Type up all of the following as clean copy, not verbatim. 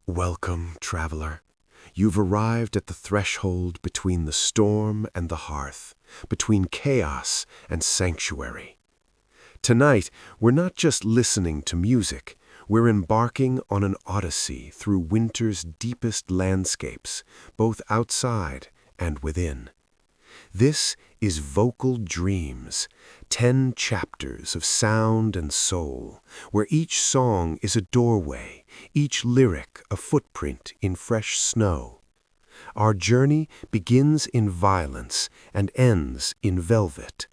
Welcome, traveler. You've arrived at the threshold between the storm and the hearth, between chaos and sanctuary. Tonight, we're not just listening to music, we're embarking on an odyssey through winter's deepest landscapes, both outside and within. This is Vocal Dreams, 10 chapters of sound and soul, where each song is a doorway, each lyric a footprint in fresh snow. Our journey begins in violence and ends in velvet.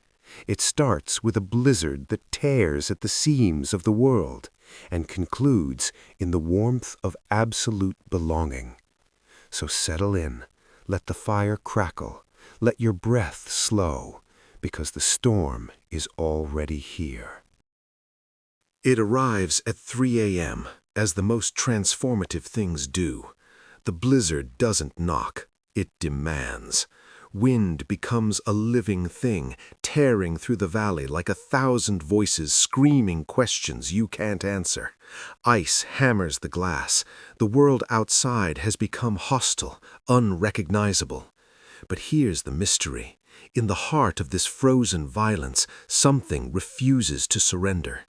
It starts with a blizzard that tears at the seams of the world and concludes in the warmth of absolute belonging. So settle in, let the fire crackle, let your breath slow, because the storm is already here. It arrives at 3 a.m., as the most transformative things do. The blizzard doesn't knock, it demands. Wind becomes a living thing, tearing through the valley like 1,000 voices screaming questions you can't answer. Ice hammers the glass. The world outside has become hostile, unrecognizable. But here's the mystery. In the heart of this frozen violence, something refuses to surrender.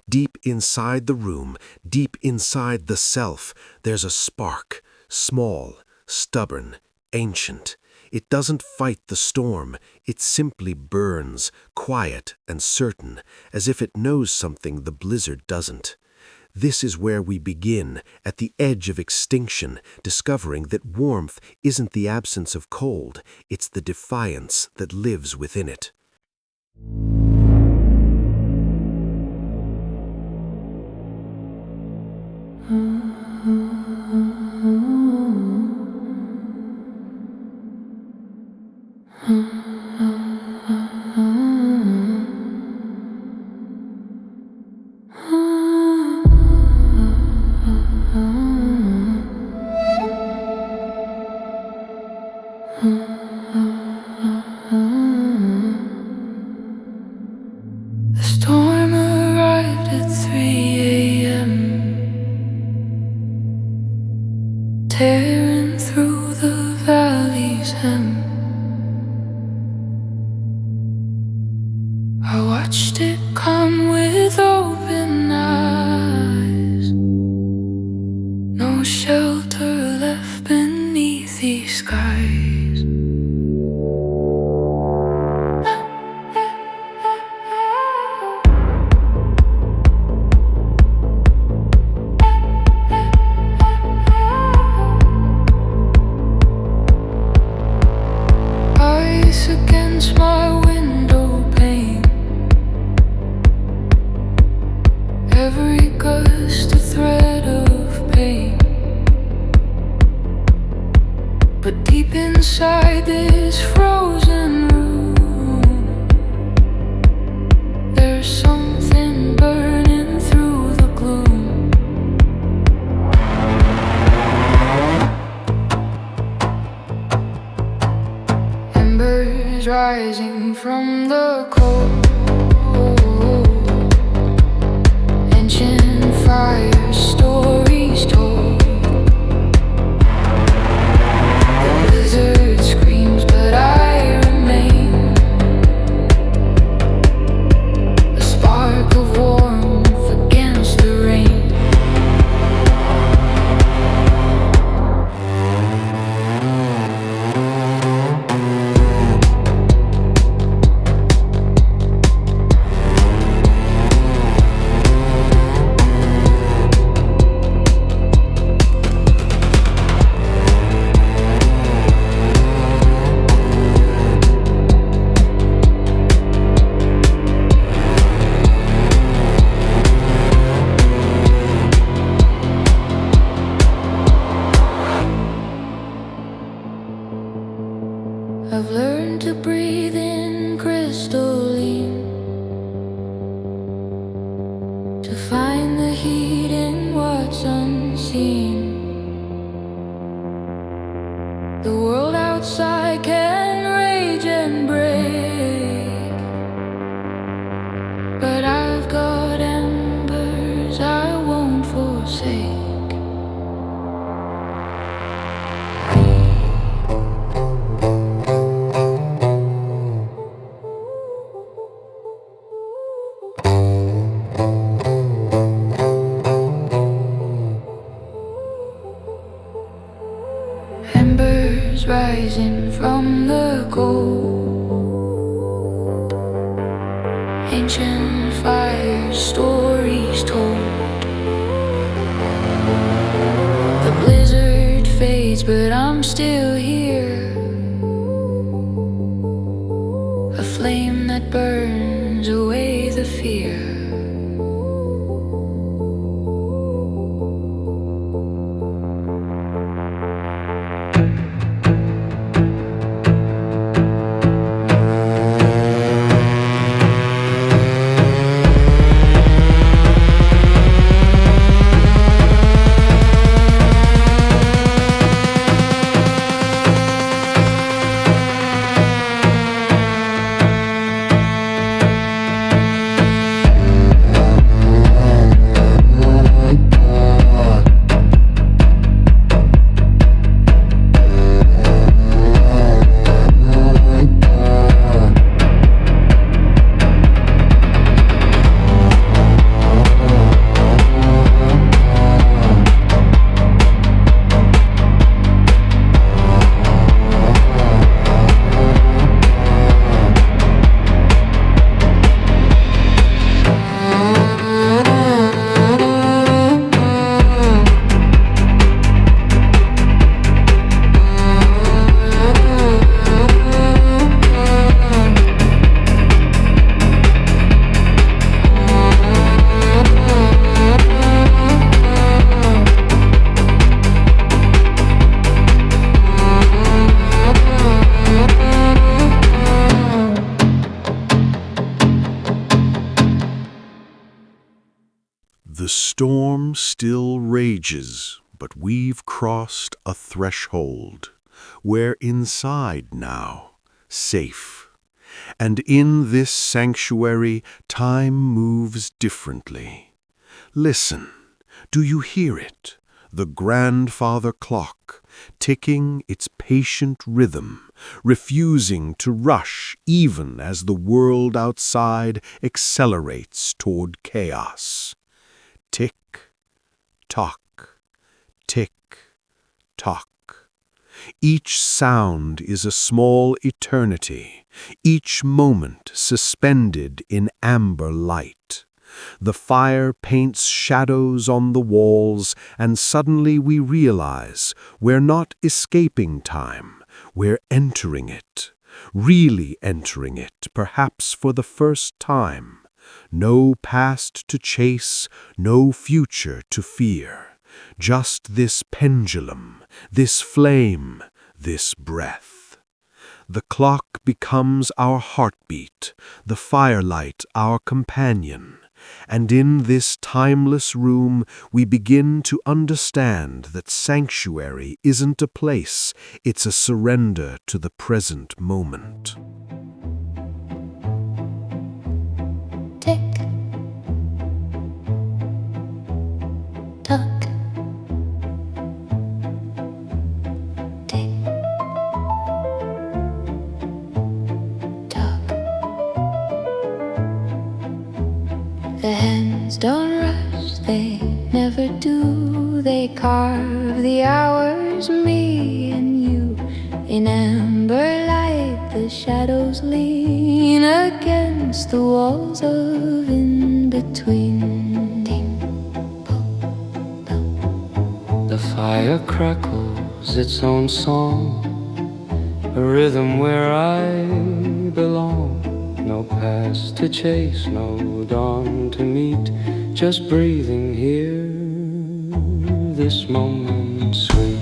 Deep inside the room, deep inside the self, there's a spark, small, stubborn, ancient. It doesn't fight the storm, it simply burns, quiet and certain, as if it knows something the blizzard doesn't. This is where we begin, at the edge of extinction, discovering that warmth isn't the absence of cold, it's the defiance that lives within it. The storm arrived at 3 a.m., tearing through the valley's hem. I watched it come with open eyes, no shelter left beneath these skies. Ice against my window pane, every gust a thread of pain. But deep inside this frozen room, there's something burning through the gloom. Embers rising from the cold, ancient fire stories told. The blizzard screams, but I remain, a spark of warmth against the rain. I've learned to breathe in crystalline, to find the heat in what's unseen. The world outside can rage and break, but I've got embers I won't forsake. embers rising from the cold. Ancient fire stories told. The blizzard fades, but I'm still here. A flame that burns away the fear. The storm still rages, but we've crossed a threshold. We're inside now, safe. And in this sanctuary, time moves differently. Listen, do you hear it? The grandfather clock, ticking its patient rhythm, refusing to rush even as the world outside accelerates toward chaos. Tick, tock, tick, tock. Each sound is a small eternity, each moment suspended in amber light. The fire paints shadows on the walls, and suddenly we realize we're not escaping time, we're entering it, really entering it, perhaps for the first time. No past to chase, no future to fear. Just this pendulum, this flame, this breath. The clock becomes our heartbeat, the firelight our companion. And in this timeless room, we begin to understand that sanctuary isn't a place, it's a surrender to the present moment. Tick tock, tick tock. The hands don't rush, they never do. They carve the hours, me and you. In amber light, the shadows lean against the walls of in-between. The fire crackles its own song, a rhythm where I belong. No past to chase, no dawn to meet, just breathing here, this moment sweet.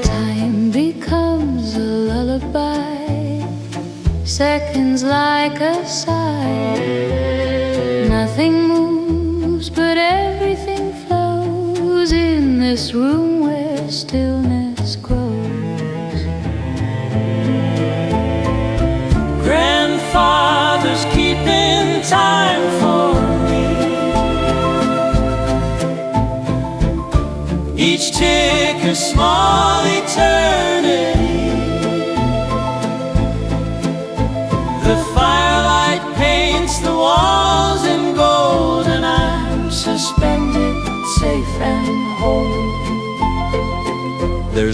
Time becomes a lullaby, seconds like a sigh. Nothing moves, but everything flows in this room where stillness grows. Grandfather's keeping time for me. Each tick a small eternity. The firelight paints the walls in gold, and I'm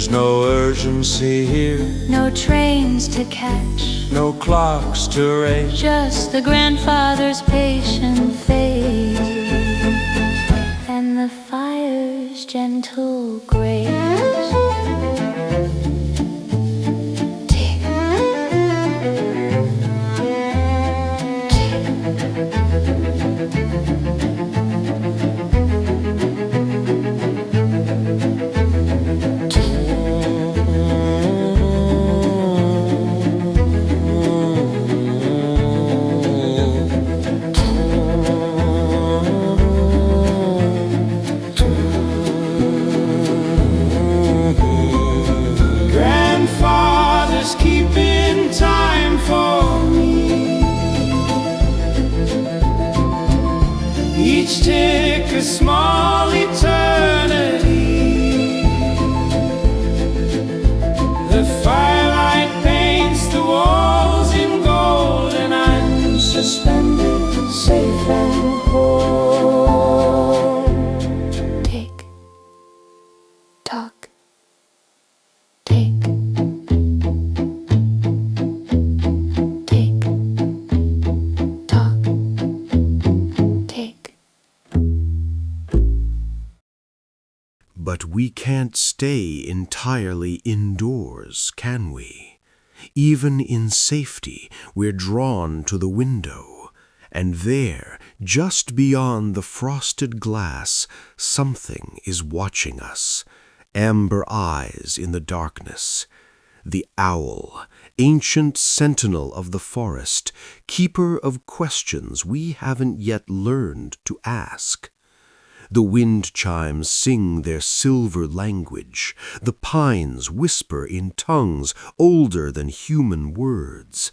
There's no urgency here, No trains to catch, no clocks to race. just the grandfather's patient face and the fire's gentle grace. Tick, Grandfather's keeping time for me. Each tick a small eternity. The firelight paints the walls in gold, and I'm suspended, safe and home. tick, tock, tick, tick, tock, tick. But we can't stay entirely indoors, can we? Even in safety, we're drawn to the window, and there, just beyond the frosted glass, something is watching us. Amber eyes in the darkness. The owl, ancient sentinel of the forest, keeper of questions we haven't yet learned to ask. The wind chimes sing their silver language. The pines whisper in tongues older than human words.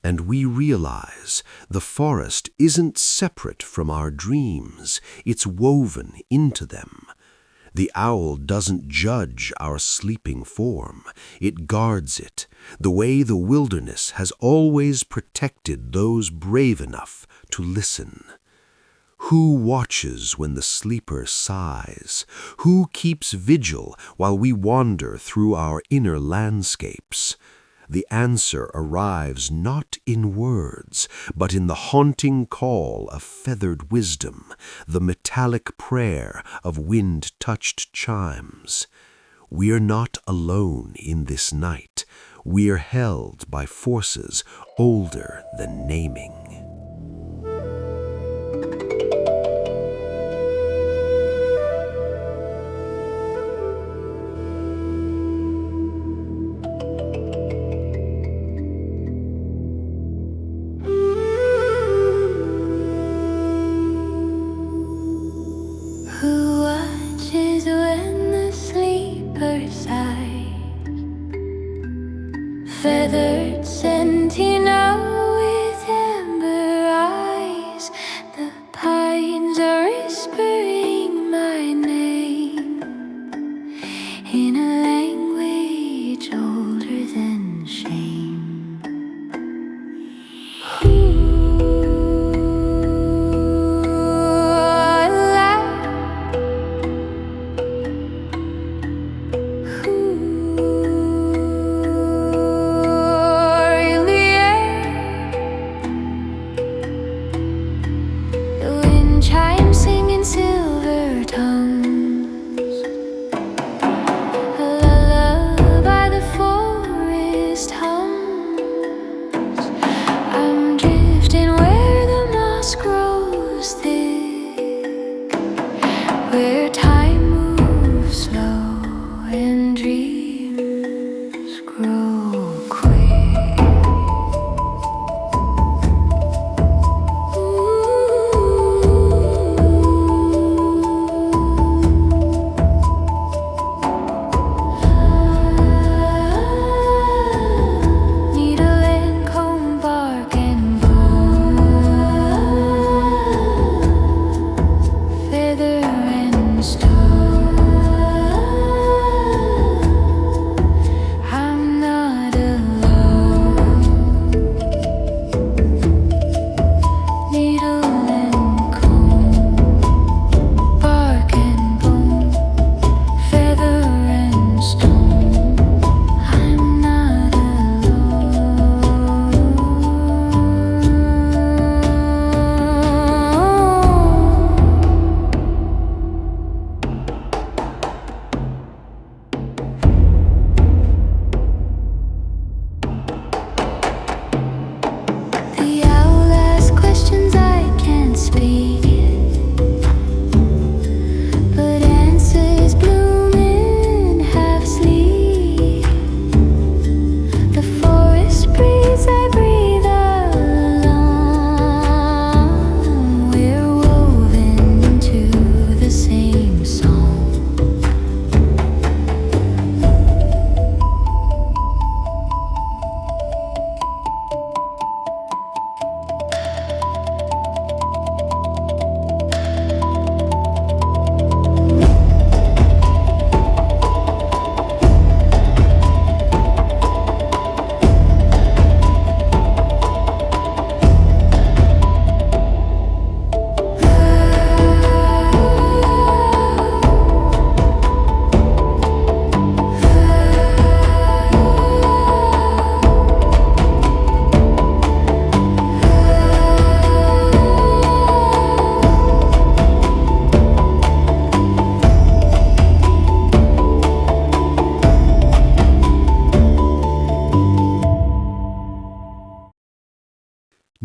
And we realize the forest isn't separate from our dreams. It's woven into them. The owl doesn't judge our sleeping form. It guards it, the way the wilderness has always protected those brave enough to listen. Who watches when the sleeper sighs? Who keeps vigil while we wander through our inner landscapes? The answer arrives not in words, but in the haunting call of feathered wisdom, the metallic prayer of wind-touched chimes. We're not alone in this night. We're held by forces older than naming. Who watches when the sleeper sighs? Feathered sentinel with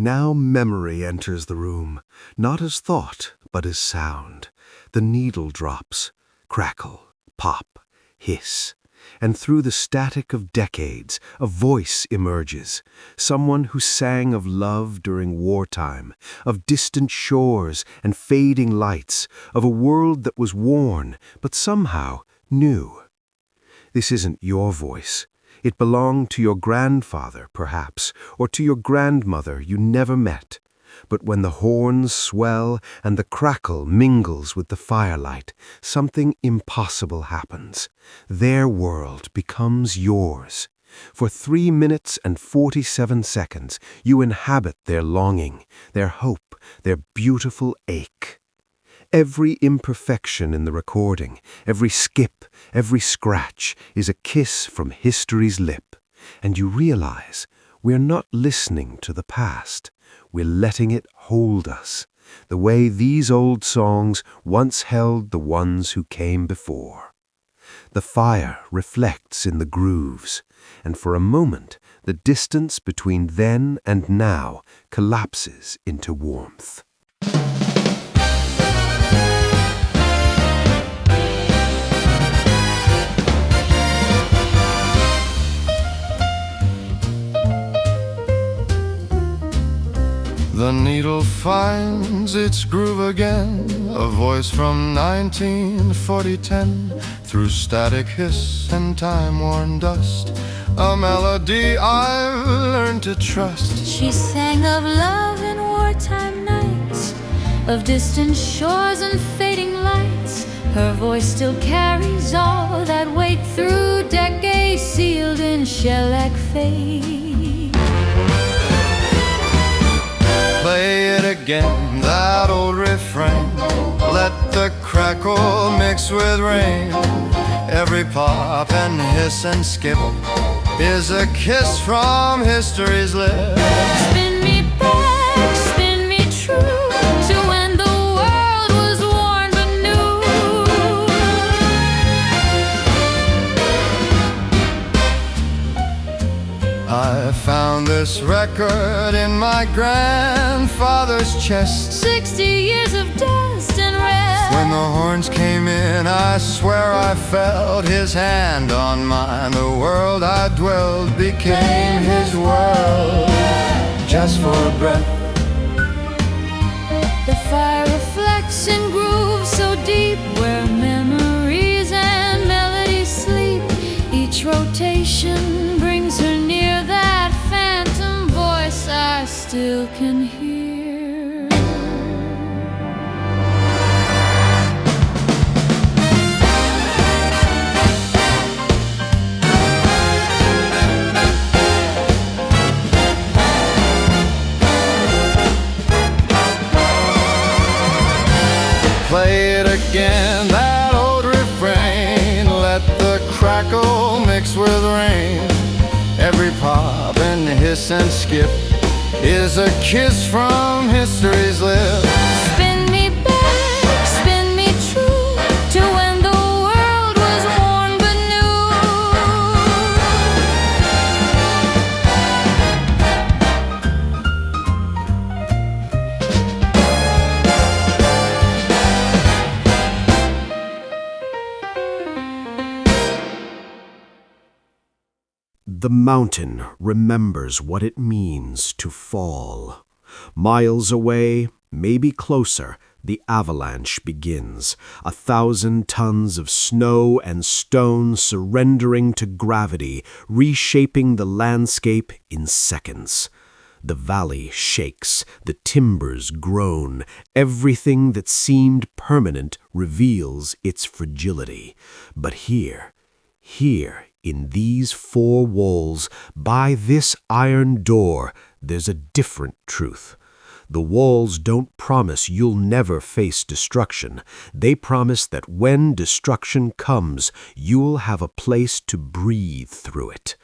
Now memory enters the room, not as thought, but as sound. The needle drops, crackle, pop, hiss, and through the static of decades, a voice emerges, someone who sang of love during wartime, of distant shores and fading lights, of a world that was worn, but somehow new. This isn't your voice. It belonged to your grandfather, perhaps, or to your grandmother you never met. But when the horns swell and the crackle mingles with the firelight, something impossible happens. Their world becomes yours. For 3 minutes and 47 seconds, you inhabit their longing, their hope, their beautiful ache. Every imperfection in the recording, every skip, every scratch is a kiss from history's lip. And you realize we're not listening to the past. We're letting it hold us, the way these old songs once held the ones who came before. The fire reflects in the grooves, and for a moment, the distance between then and now collapses into warmth. The needle finds its groove again, a voice from 1940-10, through static hiss and time-worn dust, a melody I've learned to trust. She sang of love in wartime nights, of distant shores and fading lights. Her voice still carries all that weight through decades sealed in shellac fate. Play it again, that old refrain. Let the crackle mix with rain. Every pop and hiss and skip is a kiss from history's lips. Spin me back, spin me true, to when the world was worn but new. I found this record in my grandfather's chest. 60 years of dust and rest. When the horns came in, I swear I felt his hand on mine. The world I dwelled became his world, just for a breath. The fire reflects in grooves so deep, where memories and melodies sleep. Each rotation brings her near that phantom voice I still can hear. Play it again, that old refrain. Let the crackle mix with rain. Every pop and hiss and skip is a kiss from history's lips. Spin me back, spin me true, to when the world was worn but new. The mountain remembers what it means to fall. Miles away, maybe closer, the avalanche begins. 1,000 tons of snow and stone surrendering to gravity, reshaping the landscape in seconds. The valley shakes, the timbers groan. Everything that seemed permanent reveals its fragility. But here, in these 4 walls, by this iron door, there's a different truth. The walls don't promise you'll never face destruction. They promise that when destruction comes, you'll have a place to breathe through it.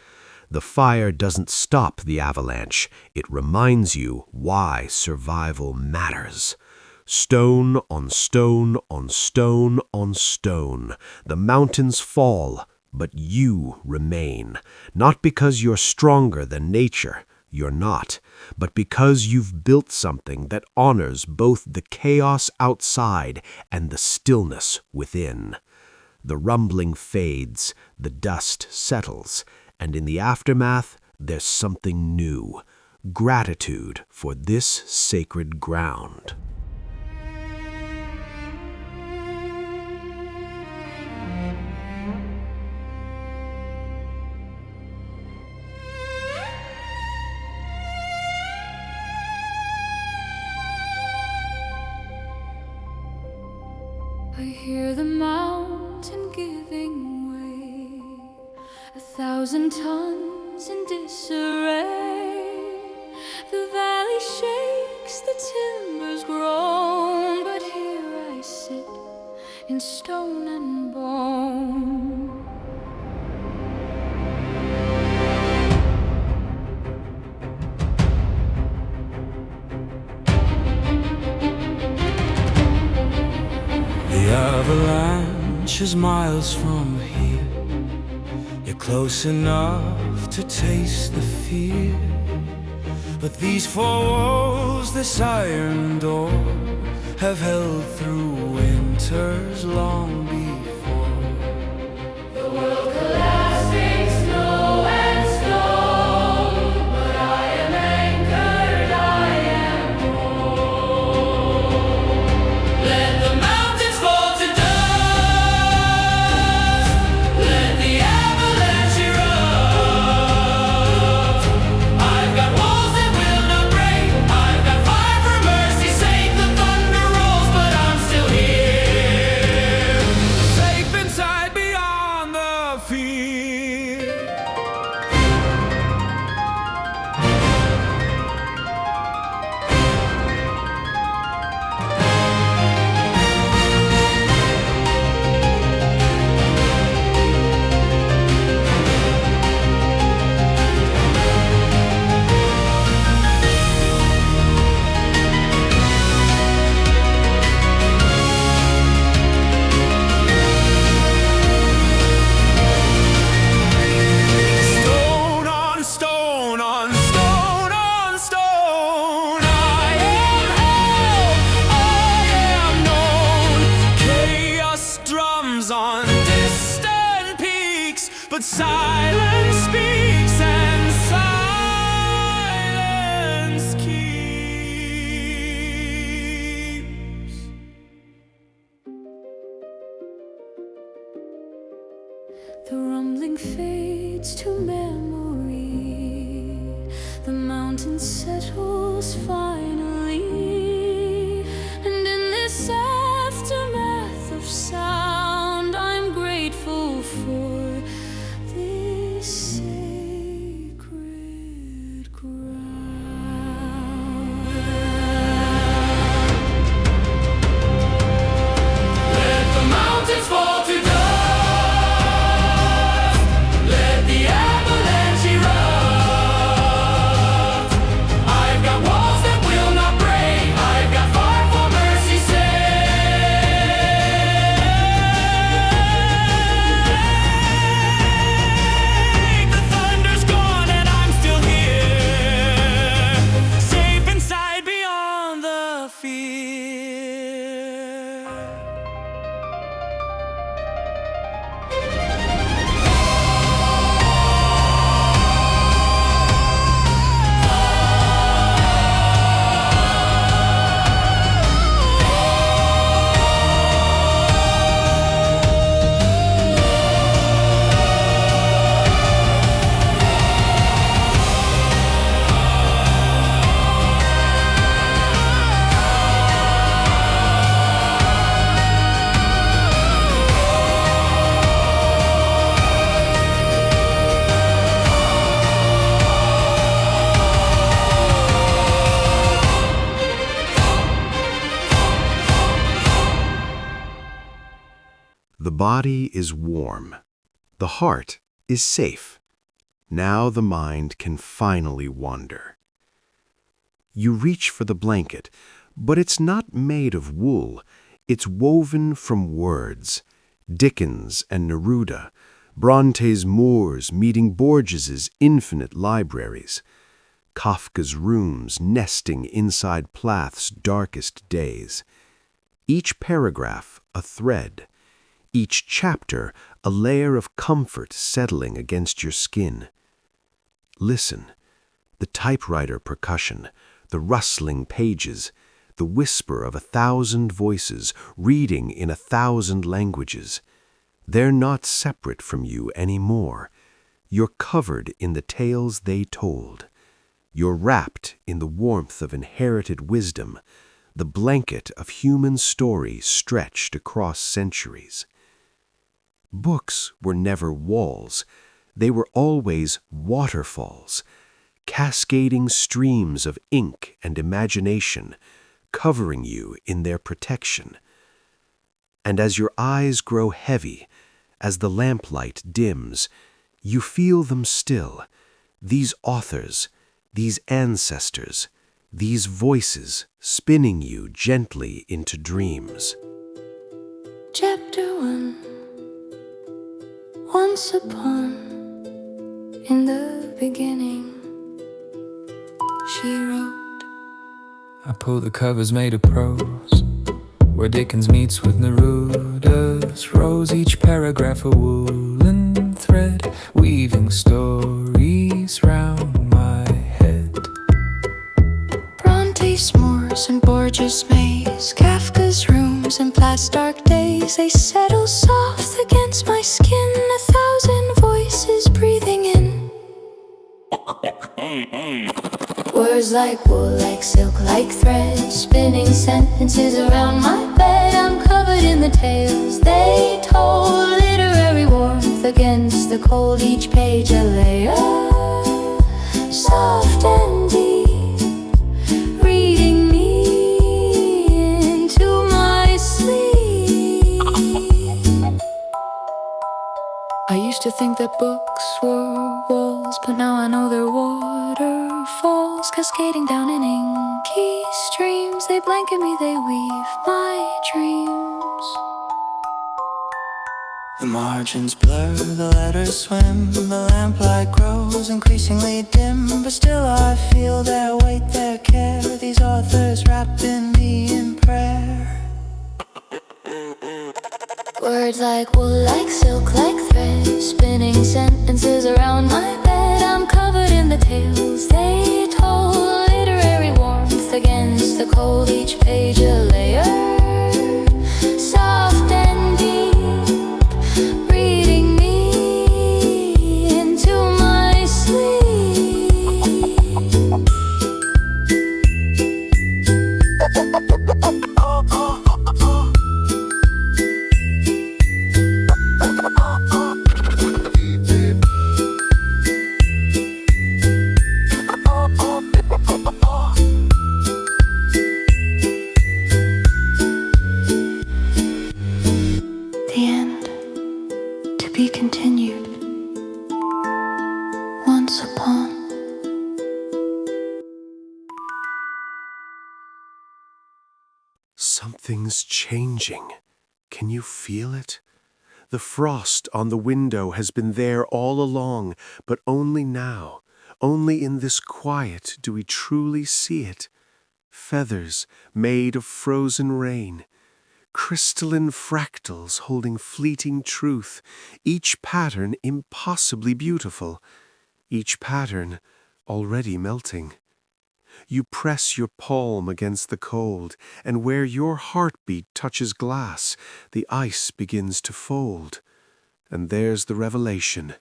The fire doesn't stop the avalanche. It reminds you why survival matters. Stone on stone on stone on stone, the mountains fall, but you remain, not because you're stronger than nature, you're not, but because you've built something that honors both the chaos outside and the stillness within. The rumbling fades, the dust settles, and in the aftermath, there's something new. Gratitude for this sacred ground. I hear the mountain giving way, 1,000 tons in disarray. The valley shakes, the timbers groan, but here I sit in stone and bone. The avalanche is miles from here. You're close enough to taste the fear. But these four walls, this iron door, have held through winters long before. The world collapsed in snow and stone, but I am anchored, I am home. Let the mountains fall to dust, let the avalanche erupt. I've got walls that will not break, I've got fire for mercy's sake. The thunder rolls, but I'm still here, Safe inside beyond the fear. Stone on stone on stone on stone, I am held, I am known. Chaos drums on distant peaks, but silence speaks and silence keeps. The rumbling fades to memory. The mountain settles finally. And in this aftermath of sound, I'm grateful for this sacred ground. Let the mountains fall to dust. Let the avalanche erupt. I've got walls that will not break. I've got fire for mercy's sake. The thunder's gone and I'm still here, safe inside beyond the fear. The body is warm. The heart is safe. Now the mind can finally wander. You reach for the blanket, but it's not made of wool. It's woven from words. Dickens and Neruda, Bronte's Moors meeting Borges's infinite libraries. Kafka's rooms nesting inside Plath's darkest days. Each paragraph a thread, each chapter a layer of comfort settling against your skin. Listen, the typewriter percussion, the rustling pages, the whisper of 1,000 voices reading in 1,000 languages. They're not separate from you anymore. You're covered in the tales they told. You're wrapped in the warmth of inherited wisdom, the blanket of human story stretched across centuries. Books were never walls. They were always waterfalls, cascading streams of ink and imagination, covering you in their protection. And as your eyes grow heavy, as the lamplight dims, you feel them still, these authors, these ancestors, these voices spinning you gently into dreams. Chapter 1. Once upon, in the beginning, she wrote. I pull the covers made of prose, where Dickens meets with Neruda's rose. Each paragraph a woolen thread, weaving stories round my head. Bronte's moors and Borges' maze, Kafka's rooms and Plath's dark days, they settle soft against my skin, 1,000 voices breathing in. Words like wool, like silk, like thread, spinning sentences around my bed. I'm covered in the tales they told, literary warmth against the cold. Each page a layer, soft and deep, reading me into my sleep. I used to think that books were walls, but now I know they're waterfalls, cascading down in inky streams. They blanket me, they weave my dreams. The margins blur, the letters swim, the lamplight grows increasingly dim, but still I feel their weight, their care, these authors wrapped in me in prayer. Words like wool, like silk, like thread, spinning sentences around my bed. I'm covered in the tales they told, literary warmth against the cold. Each page a layer, soft and deep, reading me into my sleep. The end, to be continued. Once upon. Something's changing. Can you feel it? The frost on the window has been there all along, but only now, only in this quiet do we truly see it. Feathers made of frozen rain, crystalline fractals holding fleeting truth, each pattern impossibly beautiful, each pattern already melting. You press your palm against the cold, and where your heartbeat touches glass, the ice begins to fold. And there's the revelation.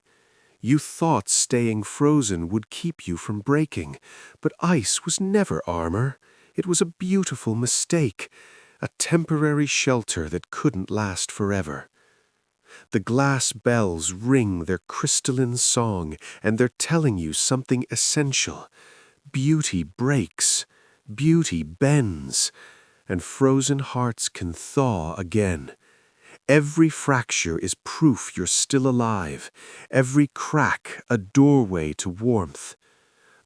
You thought staying frozen would keep you from breaking, but ice was never armor. It was a beautiful mistake, a temporary shelter that couldn't last forever. The glass bells ring their crystalline song, and they're telling you something essential. Beauty breaks, beauty bends, and frozen hearts can thaw again. Every fracture is proof you're still alive, every crack a doorway to warmth.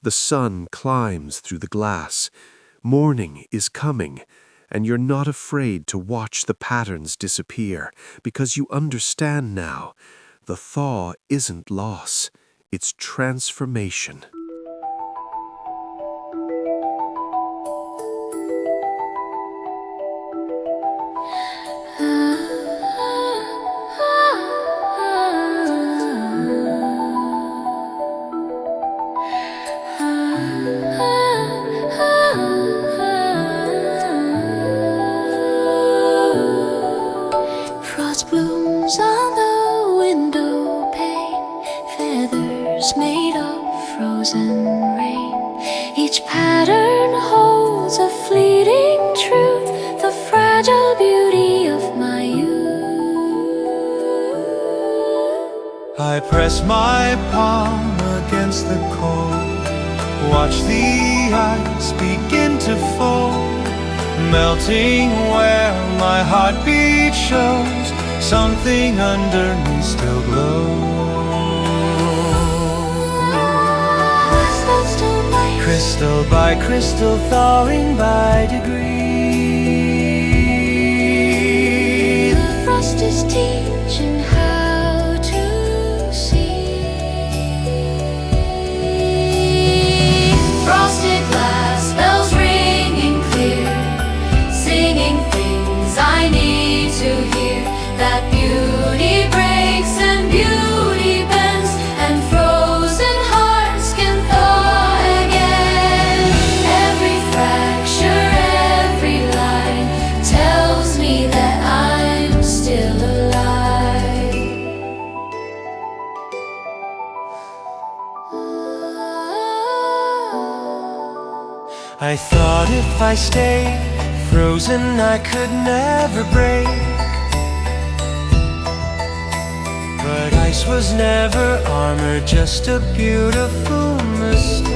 The sun climbs through the glass, morning is coming, and you're not afraid to watch the patterns disappear, because you understand now, the thaw isn't loss, it's transformation. fragile beauty of my youth. I press my palm against the cold, watch the ice begin to fall, melting where my heartbeat shows something under me still glows. Crystal by crystal, thawing by degree. The frost is teaching how to see. Frosted glass, bells ringing clear, singing things I need to hear. That beauty breaks and beauty bends, and frozen hearts can thaw again. Every fracture, every line tells me that I'm still alive. I thought if I stayed frozen I could never break, but ice was never armor, just a beautiful mistake.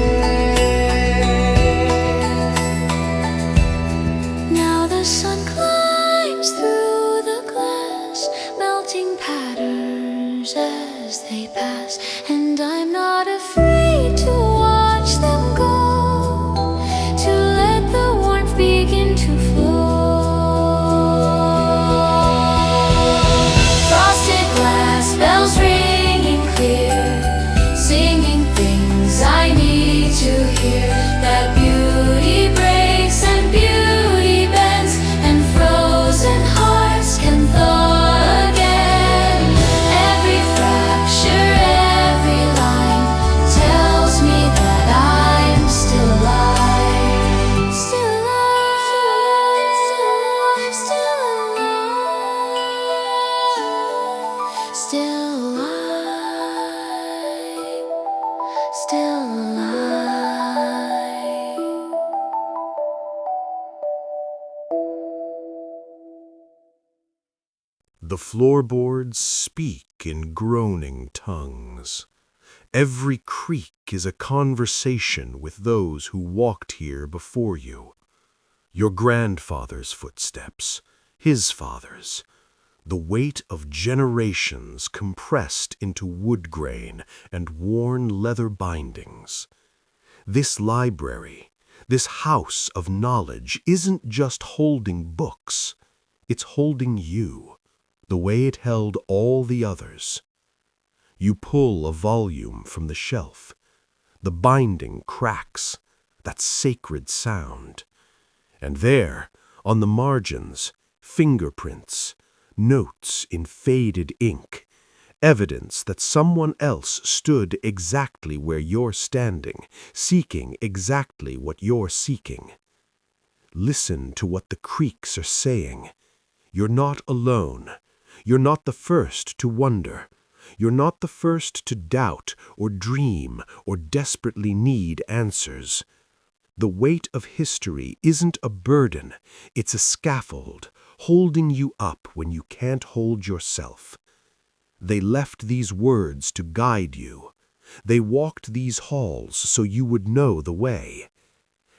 Now the sun climbs through the glass, melting patterns as they pass, and I'm not afraid to watch them go, to let the warmth begin to flow. Frosted glass, bells ringing clear, singing things I need to hear. That beauty breaks and beauty bends, and frozen hearts can thaw again. Every fracture, every line tells me that I'm still alive. Still alive, still alive, still alive, still alive, still alive. The floorboards speak in groaning tongues. Every creak is a conversation with those who walked here before you. Your grandfather's footsteps, his father's, the weight of generations compressed into wood grain and worn leather bindings. This library, this house of knowledge, isn't just holding books, it's holding you, the way it held all the others. You pull a volume from the shelf. The binding cracks, that sacred sound. And there, on the margins, fingerprints, notes in faded ink, evidence that someone else stood exactly where you're standing, seeking exactly what you're seeking. Listen to what the creaks are saying. You're not alone. You're not the first to wonder. You're not the first to doubt or dream or desperately need answers. The weight of history isn't a burden, it's a scaffold, holding you up when you can't hold yourself. They left these words to guide you. They walked these halls so you would know the way.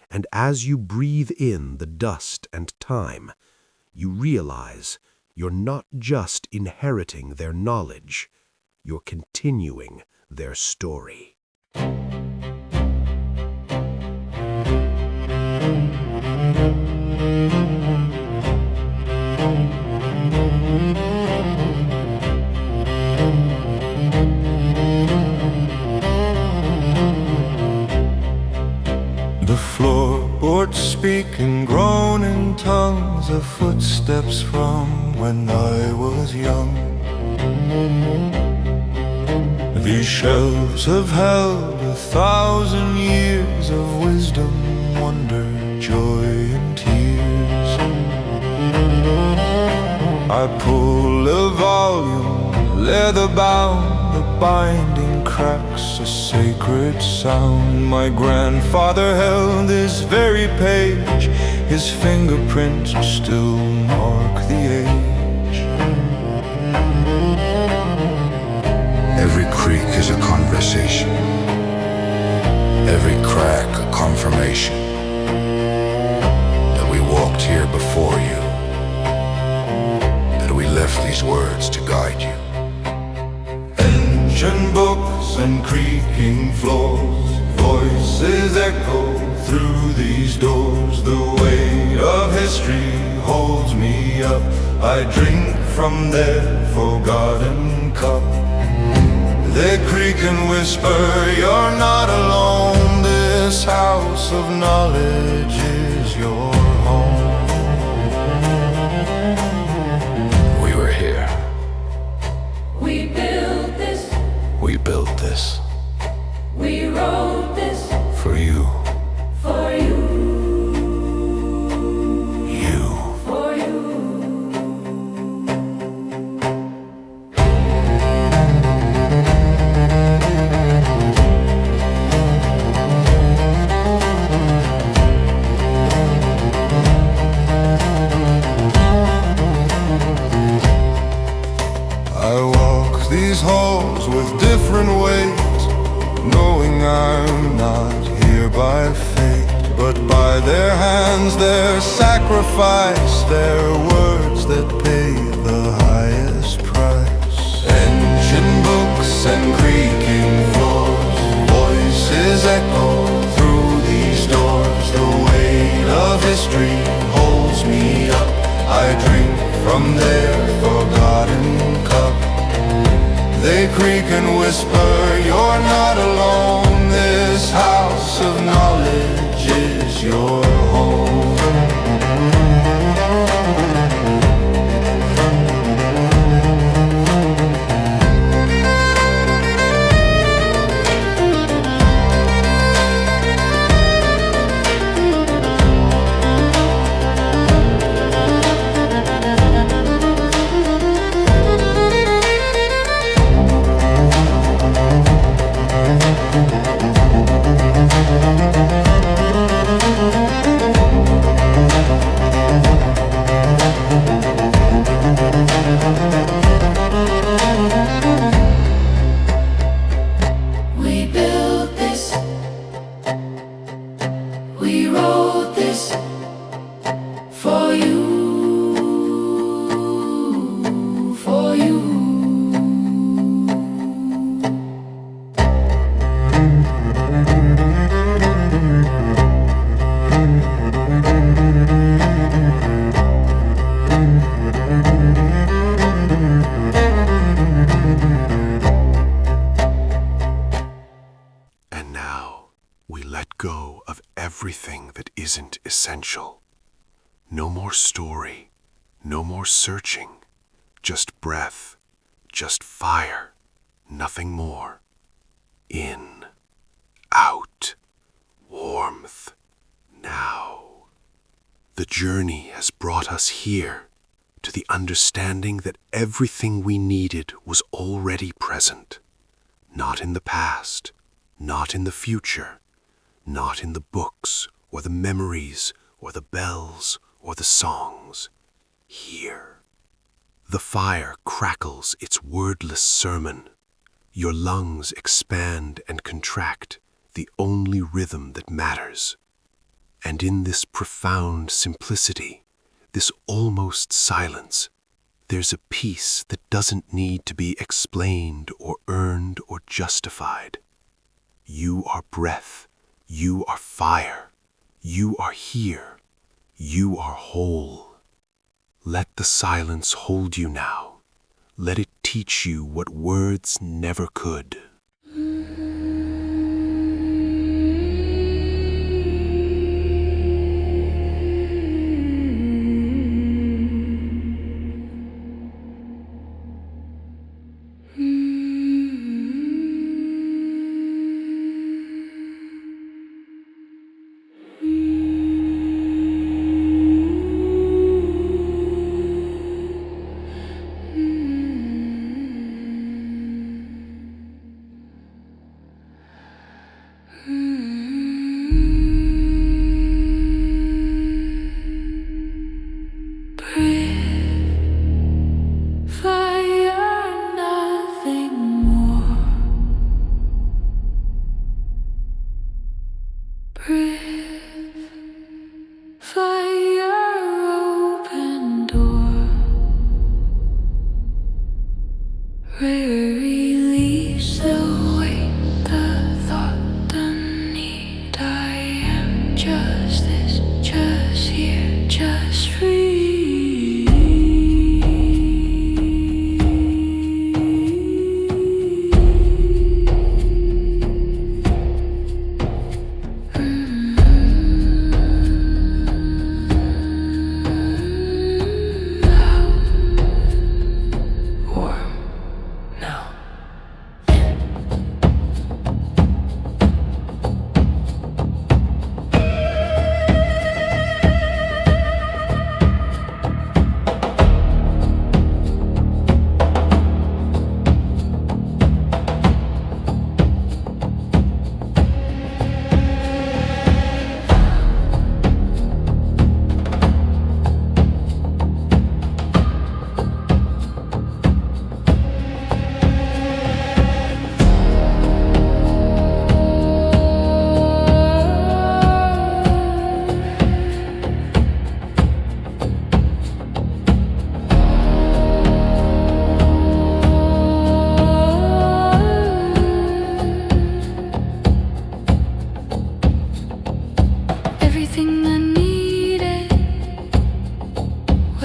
And as you breathe in the dust and time, you realize you're not just inheriting their knowledge, you're continuing their story. The floorboards speak in groaning tongues of footsteps from when I was young. These shelves have held 1,000 years of wisdom, wonder, joy, and tears. I pull a volume, leather bound, the binding cracks, a sacred sound. My grandfather held this very page His fingerprints still mark the age. Every creak is a conversation, every crack a confirmation that we walked here before you, that we left these words to guide you. Ancient books and creaking floors, voices echo through these doors. The weight of history holds me up. I drink from their forgotten cup. They creak and whisper, you're not alone. This house of knowledge is your home. We were here. We built this, We built this we wrote this for you. for you, You. for you. I walk these halls with different weight, knowing I'm not here by fate, but by their hands, their sacrifice, their words that pay the highest price. Ancient books and creaking floors, voices echo through these doors. The weight of history holds me up. I drink from their forgotten cup. They creak and whisper, you're not alone. This house of knowledge is your home. We built this, we wrote this for you, for you. And now we let go of everything that isn't essential. No more story, no more searching, just breath, just fire, nothing more. In, out, warmth, now. The journey has brought us here, to the understanding that everything we needed was already present. Not in the past, not in the future, not in the books or the memories or the bells or the songs. Here. The fire crackles its wordless sermon. Your lungs expand and contract, the only rhythm that matters. And in this profound simplicity, this almost silence, there's a peace that doesn't need to be explained or earned or justified. You are breath, you are fire, you are here, you are whole. Let the silence hold you now. Let it teach you what words never could.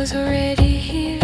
was already here.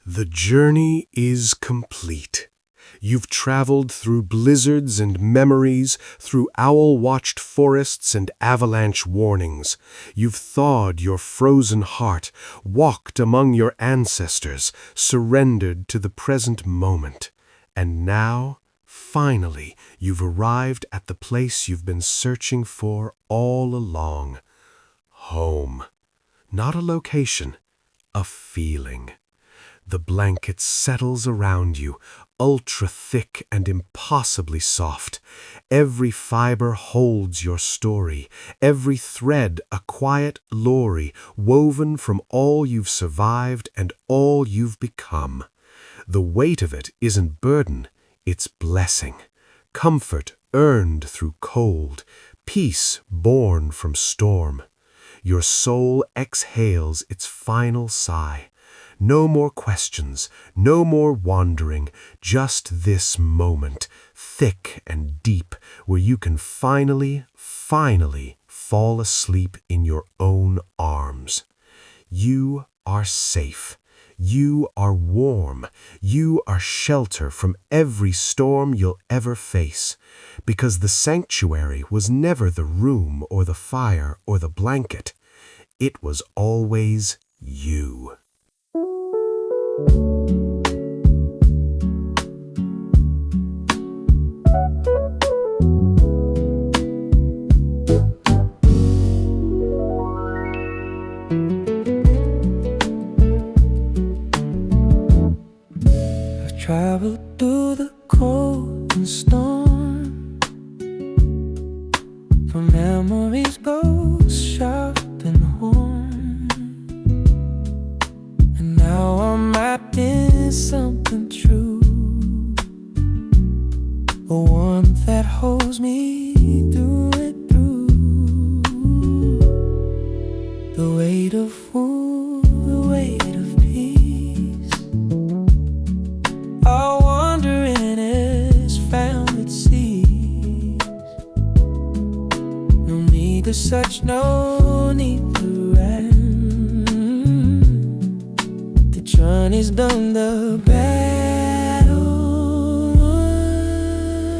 The journey is complete. You've traveled through blizzards and memories, through owl-watched forests and avalanche warnings. You've thawed your frozen heart, walked among your ancestors, surrendered to the present moment. And now, finally, you've arrived at the place you've been searching for all along. Home. Not a location, a feeling. The blanket settles around you, ultra-thick and impossibly soft. Every fiber holds your story, every thread a quiet lore woven from all you've survived and all you've become. The weight of it isn't burden, it's blessing. Comfort earned through cold, peace born from storm. Your soul exhales its final sigh. No more questions, no more wandering, just this moment, thick and deep, where you can finally fall asleep in your own arms. You are safe. You are warm. You are shelter from every storm you'll ever face, because the sanctuary was never the room or the fire or the blanket. It was always you. I've traveled through the cold and storm, for memories both sharp and horn. And now I'm wrapped in something true, a warmth that holds me through and through. The weight of wool, the weight of peace, our wandering is found at sea. No need to search, no need to run. The journey's done, the battle won.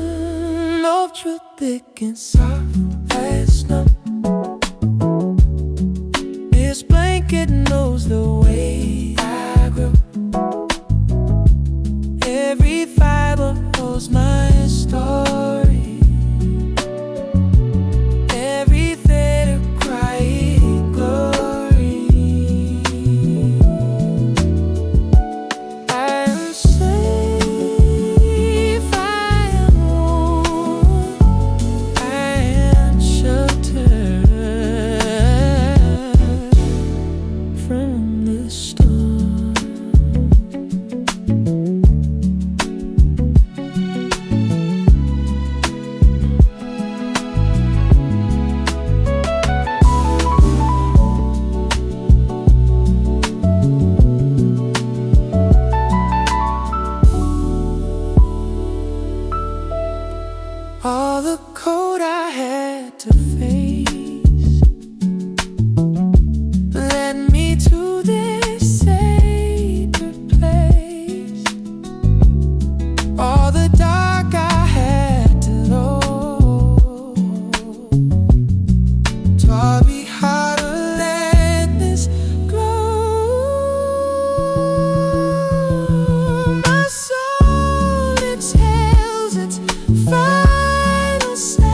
Of truth thick and soft as snow. This blanket knows the way I grow. Every fiber holds my story, every thread a crying glory. I am safe, I am warm, I am sheltered. the cold I had to face led me to this sacred place. All the dark I had to know taught me how to let this glow. My soul exhales its final sound.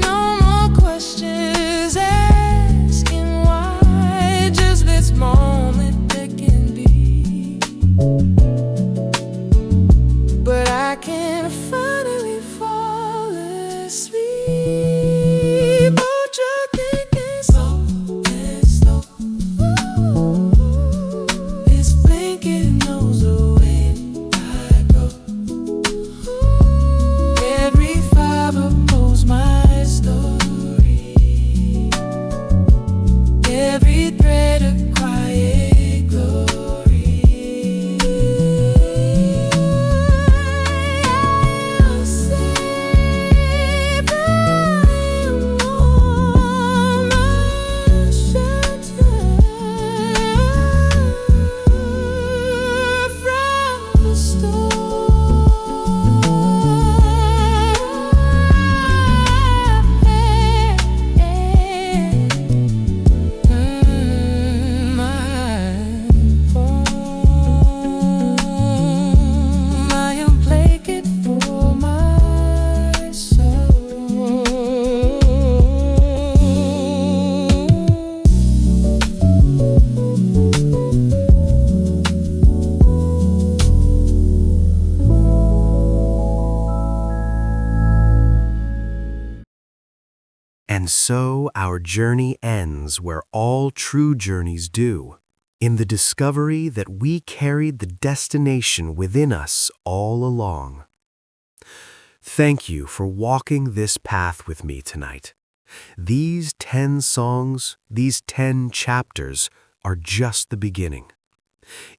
No more questions asking why. Just this moment there can be. But I can finally fall asleep. Oh, just thinking slow and slow. This blanket knows the way I go. Every fiber holds my story. Every thread a quiet glory. I'll save, I am warm, my shelter from the I am blanket for my soul. And so our journey ends where all true journeys do, in the discovery that we carried the destination within us all along. Thank you for walking this path with me tonight. These 10 songs, these 10 chapters are just the beginning.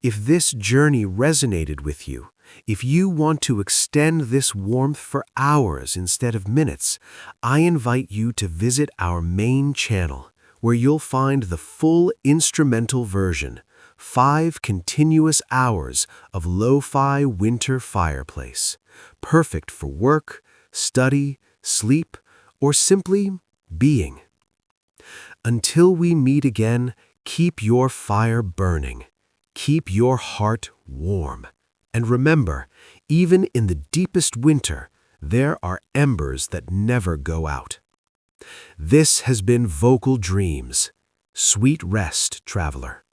If this journey resonated with you, if you want to extend this warmth for hours instead of minutes, I invite you to visit our main channel, where you'll find the full instrumental version, 5 continuous hours of lo-fi winter fireplace, perfect for work, study, sleep, or simply being. Until we meet again, keep your fire burning, keep your heart warm. And remember, even in the deepest winter, there are embers that never go out. This has been Vocal Dreams. Sweet rest, traveler.